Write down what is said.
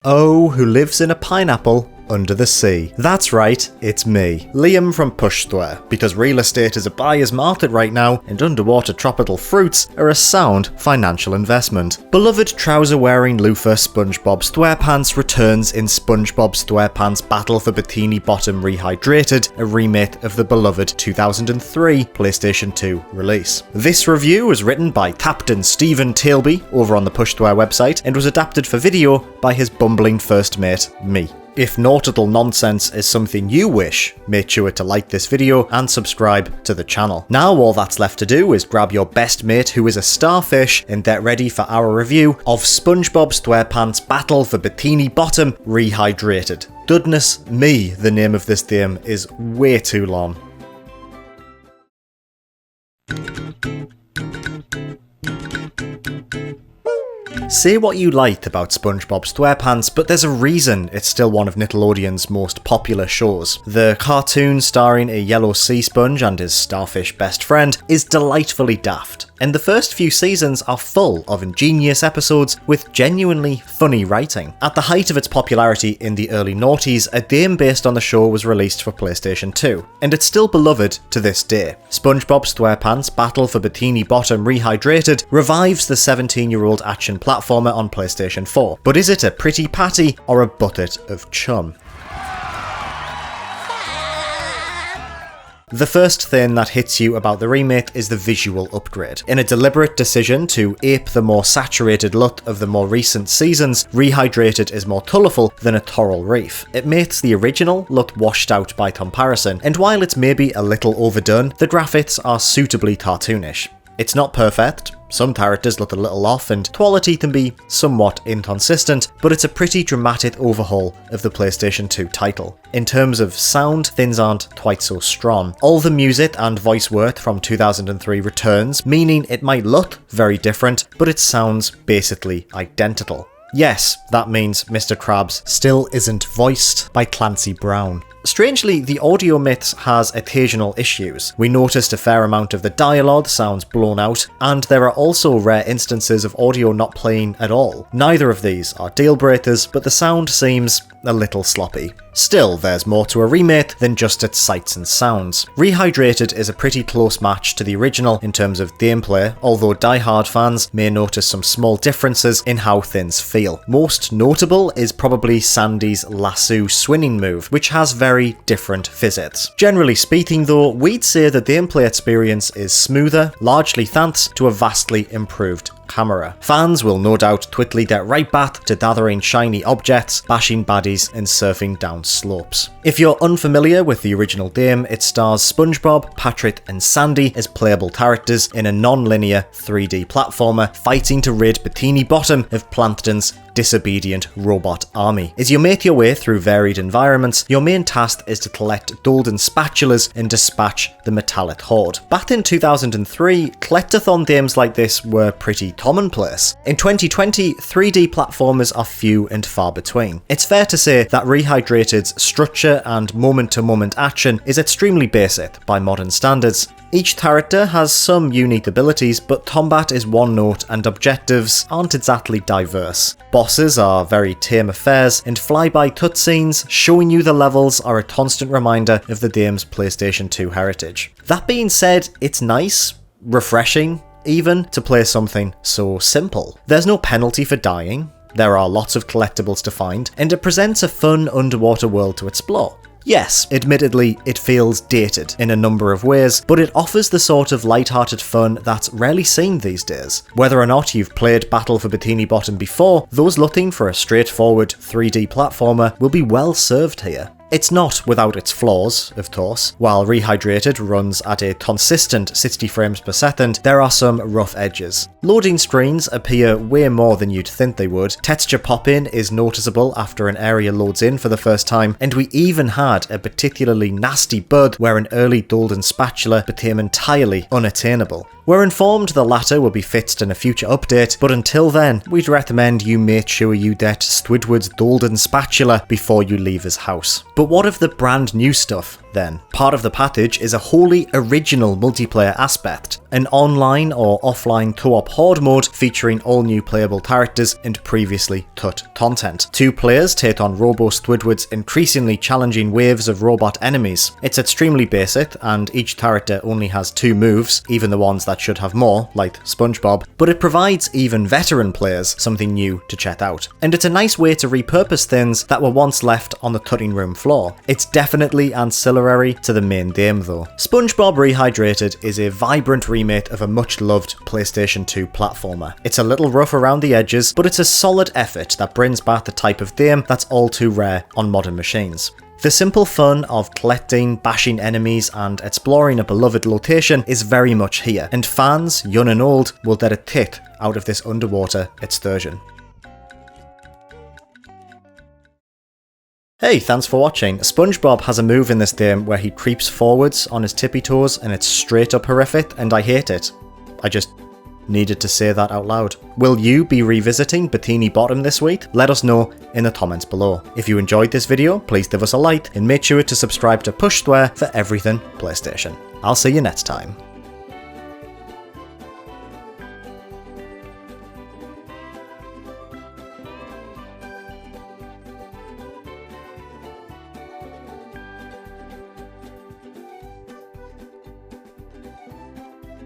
Oh, who lives in a pineapple under the sea. That's right, it's me, Liam from Pushthware, because real estate is a buyer's market right now, and underwater tropical fruits are a sound financial investment. Beloved trouser-wearing loofah SpongeBob SquarePants returns in SpongeBob SquarePants Battle for Bikini Bottom Rehydrated, a remake of the beloved 2003 PlayStation 2 release. This review was written by Captain Stephen Tailby over on the Pushthware website, and was adapted for video by his bumbling first mate, me. If nautical nonsense is something you wish, make sure to like this video and subscribe to the channel. Now all that's left to do is grab your best mate who is a starfish and get ready for our review of SpongeBob SquarePants Battle for Bikini Bottom Rehydrated. Goodness me, the name of this game is way too long. Say what you like about SpongeBob SquarePants, but there's a reason it's still one of Nickelodeon's most popular shows. The cartoon starring a yellow sea sponge and his starfish best friend is delightfully daft, and the first few seasons are full of ingenious episodes with genuinely funny writing. At the height of its popularity in the early noughties, a game based on the show was released for PlayStation 2, and it's still beloved to this day. SpongeBob SquarePants Battle for Bikini Bottom Rehydrated revives the 17-year-old action platformer on PlayStation 4, but is it a pretty patty or a bucket of chum? The first thing that hits you about the remake is the visual upgrade. In a deliberate decision to ape the more saturated look of the more recent seasons, Rehydrated is more colourful than a coral reef. It makes the original look washed out by comparison, and while it's maybe a little overdone, the graphics are suitably cartoonish. It's not perfect, some characters look a little off and quality can be somewhat inconsistent, but it's a pretty dramatic overhaul of the PlayStation 2 title. In terms of sound, things aren't quite so strong. All the music and voice work from 2003 returns, meaning it might look very different, but it sounds basically identical. Yes, that means Mr. Krabs still isn't voiced by Clancy Brown. Strangely, the audio mix has occasional issues. We noticed a fair amount of the dialogue sounds blown out, and there are also rare instances of audio not playing at all. Neither of these are deal breakers, but the sound seems a little sloppy. Still, there's more to a remake than just its sights and sounds. Rehydrated is a pretty close match to the original in terms of gameplay, although die-hard fans may notice some small differences in how things feel. Most notable is probably Sandy's lasso swinging move, which has very different physics. Generally speaking though, we'd say the gameplay experience is smoother, largely thanks to a vastly improved camera. Fans will no doubt quickly get right back to gathering shiny objects, bashing baddies, and surfing down slopes. If you're unfamiliar with the original game, it stars SpongeBob, Patrick, and Sandy as playable characters in a non-linear 3D platformer fighting to rid Bikini Bottom of Plankton's disobedient robot army. As you make your way through varied environments, your main task is to collect golden spatulas and dispatch the metallic horde. Back in 2003, collectathon games like this were pretty commonplace. In 2020, 3D platformers are few and far between. It's fair to say that Rehydrated's structure and moment-to-moment action is extremely basic by modern standards. Each character has some unique abilities, but combat is one note and objectives aren't exactly diverse. Bosses are very tame affairs, and flyby cutscenes showing you the levels are a constant reminder of the game's PlayStation 2 heritage. That being said, it's nice, refreshing, even, to play something so simple. There's no penalty for dying, there are lots of collectibles to find, and it presents a fun underwater world to explore. Yes, admittedly, it feels dated in a number of ways, but it offers the sort of light-hearted fun that's rarely seen these days. Whether or not you've played Battle for Bikini Bottom before, those looking for a straightforward 3D platformer will be well served here. It's not without its flaws, of course. While Rehydrated runs at a consistent 60 frames per second, there are some rough edges. Loading screens appear way more than you'd think they would, texture pop-in is noticeable after an area loads in for the first time, and we even had a particularly nasty bug where an early golden spatula became entirely unattainable. We're informed the latter will be fixed in a future update, but until then, we'd recommend you make sure you get Squidward's golden spatula before you leave his house. But what of the brand new stuff then. Part of the package is a wholly original multiplayer aspect, an online or offline co-op horde mode featuring all new playable characters and previously cut content. 2 players take on Robo Squidward's increasingly challenging waves of robot enemies. It's extremely basic, and each character only has 2 moves, even the ones that should have more, like SpongeBob, but it provides even veteran players something new to check out. And it's a nice way to repurpose things that were once left on the cutting room floor. It's definitely ancillary to the main game though. SpongeBob Rehydrated is a vibrant remake of a much loved PlayStation 2 platformer. It's a little rough around the edges, but it's a solid effort that brings back the type of game that's all too rare on modern machines. The simple fun of collecting, bashing enemies, and exploring a beloved location is very much here, and fans, young and old, will get a kick out of this underwater excursion. Hey, thanks for watching. SpongeBob has a move in this game where he creeps forwards on his tippy toes and it's straight up horrific, and I hate it. I just needed to say that out loud. Will you be revisiting Bikini Bottom this week? Let us know in the comments below. If you enjoyed this video, please give us a like and make sure to subscribe to Push Square for everything PlayStation. I'll see you next time.